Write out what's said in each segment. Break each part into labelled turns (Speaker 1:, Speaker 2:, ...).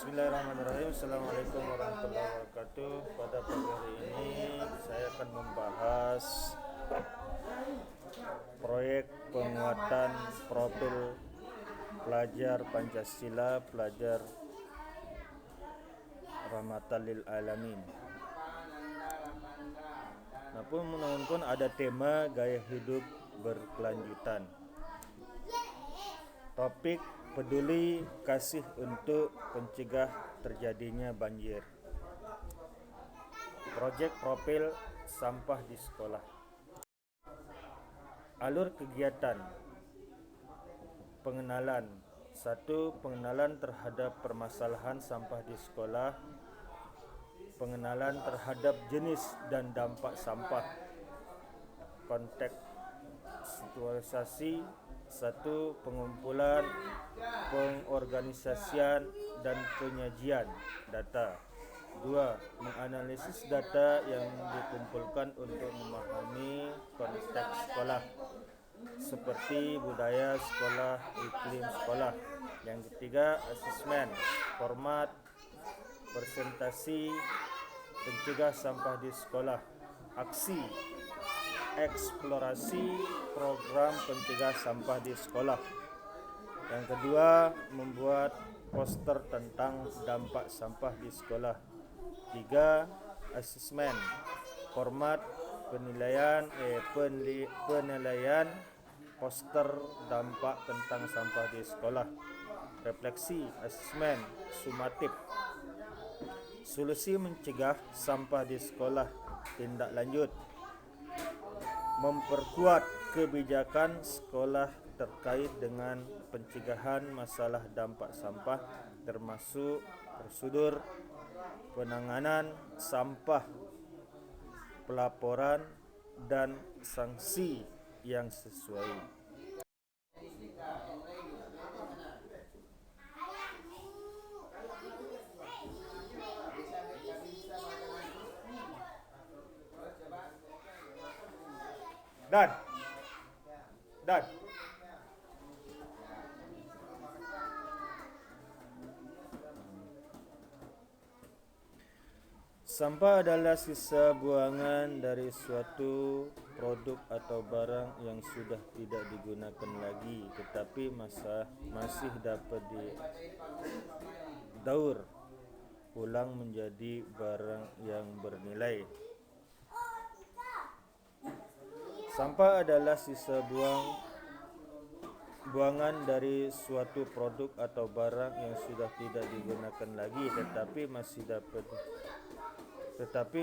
Speaker 1: Bismillahirrahmanirrahim. Assalamualaikum warahmatullahi wabarakatuh. Pada pagi hari ini saya akan membahas proyek penguatan profil pelajar Pancasila, pelajar rahmatan lil alamin. Namun ada tema gaya hidup berkelanjutan. Topik peduli kasih untuk pencegah terjadinya banjir. Proyek profil sampah di sekolah. Alur kegiatan. Pengenalan. 1. Pengenalan terhadap permasalahan sampah di sekolah. Pengenalan terhadap jenis dan dampak sampah. Kontekstualisasi. 1. Pengumpulan, pengorganisasian, dan penyajian data. 2. Menganalisis data yang dikumpulkan untuk memahami konteks sekolah, seperti budaya sekolah, iklim sekolah. Yang ketiga, asesmen, format, presentasi, pencegah sampah di sekolah, aksi, eksplorasi program pencegah sampah di sekolah. Yang kedua, membuat poster tentang dampak sampah di sekolah. 3. Asesmen, format penilaian poster dampak tentang sampah di sekolah. Refleksi, asesmen, sumatif, solusi mencegah sampah di sekolah, tindak lanjut, memperkuat kebijakan sekolah terkait dengan pencegahan masalah dampak sampah, termasuk prosedur penanganan sampah, pelaporan, dan sanksi yang sesuai. Dan sampah adalah sisa buangan dari suatu produk atau barang yang sudah tidak digunakan lagi, tetapi masih dapat didaur ulang menjadi barang yang bernilai. Sampah adalah sisa buangan dari suatu produk atau barang yang sudah tidak digunakan lagi, tetapi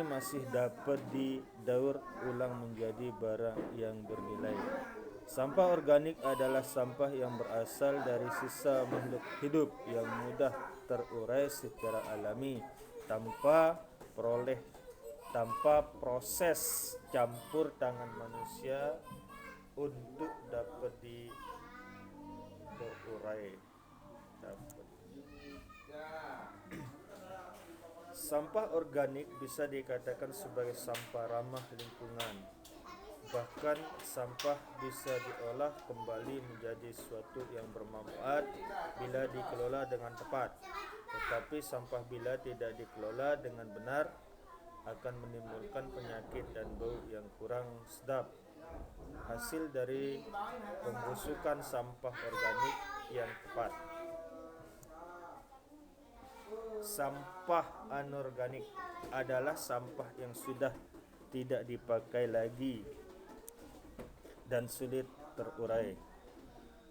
Speaker 1: masih dapat didaur ulang menjadi barang yang bernilai. Sampah organik adalah sampah yang berasal dari sisa makhluk hidup yang mudah terurai secara alami tanpa proses campur tangan manusia untuk dapat terurai. Sampah organik bisa dikatakan sebagai sampah ramah lingkungan. Bahkan sampah bisa diolah kembali menjadi sesuatu yang bermanfaat bila dikelola dengan tepat. Tetapi sampah bila tidak dikelola dengan benar akan menimbulkan penyakit dan bau yang kurang sedap. Hasil dari pembusukan sampah organik yang tepat. Sampah anorganik adalah sampah yang sudah tidak dipakai lagi dan sulit terurai.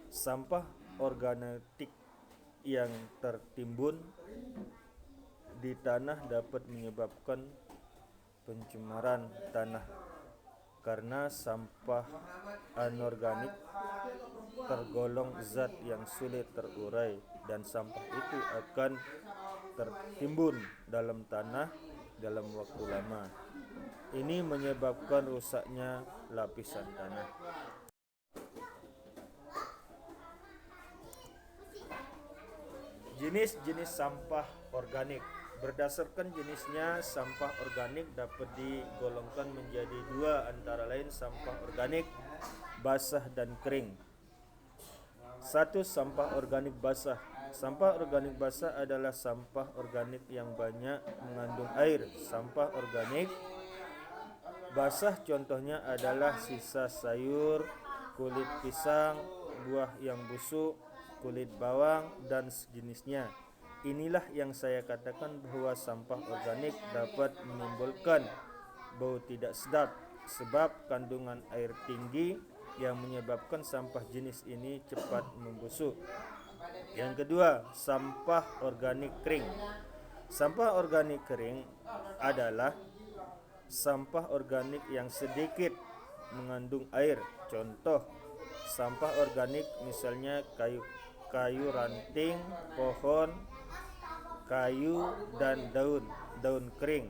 Speaker 1: Sampah organik yang tertimbun di tanah dapat menyebabkan pencemaran tanah, karena sampah anorganik tergolong zat yang sulit terurai dan sampah itu akan tertimbun dalam tanah dalam waktu lama. Ini menyebabkan rusaknya lapisan tanah. Jenis-jenis sampah organik. Berdasarkan jenisnya, sampah organik dapat digolongkan menjadi dua, antara lain sampah organik basah dan kering. 1. Sampah organik basah Sampah organik basah adalah sampah organik yang banyak mengandung air. Sampah organik basah contohnya adalah sisa sayur, kulit pisang, buah yang busuk, kulit bawang, dan sejenisnya. Inilah yang saya katakan bahwa sampah organik dapat menimbulkan bau tidak sedap sebab kandungan air tinggi yang menyebabkan sampah jenis ini cepat membusuk. Yang kedua, sampah organik kering. Sampah organik kering adalah sampah organik yang sedikit mengandung air. Contoh sampah organik misalnya kayu ranting, pohon, kayu, dan daun kering.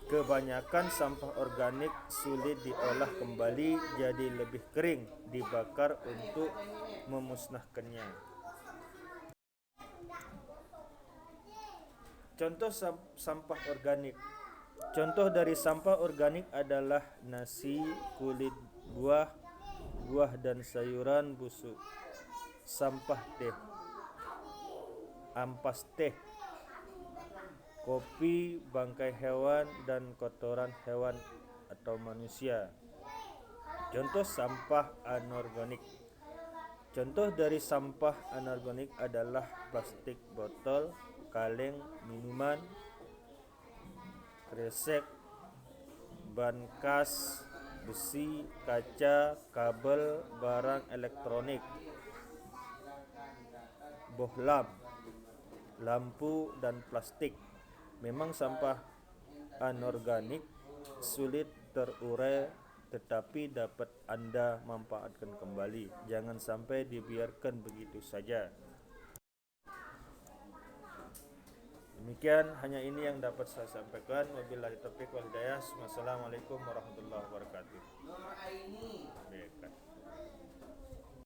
Speaker 1: Kebanyakan sampah organik sulit diolah kembali jadi lebih kering, dibakar untuk memusnahkannya. Contoh sampah organik. Contoh dari sampah organik adalah nasi, kulit buah, dan sayuran busuk, sampah teh, ampas teh, kopi, bangkai hewan, dan kotoran hewan atau manusia. Contoh sampah anorganik. Contoh dari sampah anorganik adalah plastik botol, kaleng minuman, kresek, ban kas, besi, kaca, kabel, barang elektronik, bohlam, lampu, dan plastik. Memang sampah anorganik sulit terurai, tetapi dapat Anda manfaatkan kembali. Jangan sampai dibiarkan begitu saja. Demikian, hanya ini yang dapat saya sampaikan. Wabillahi taufiq wal hidayah. Wassalamualaikum warahmatullahi wabarakatuh.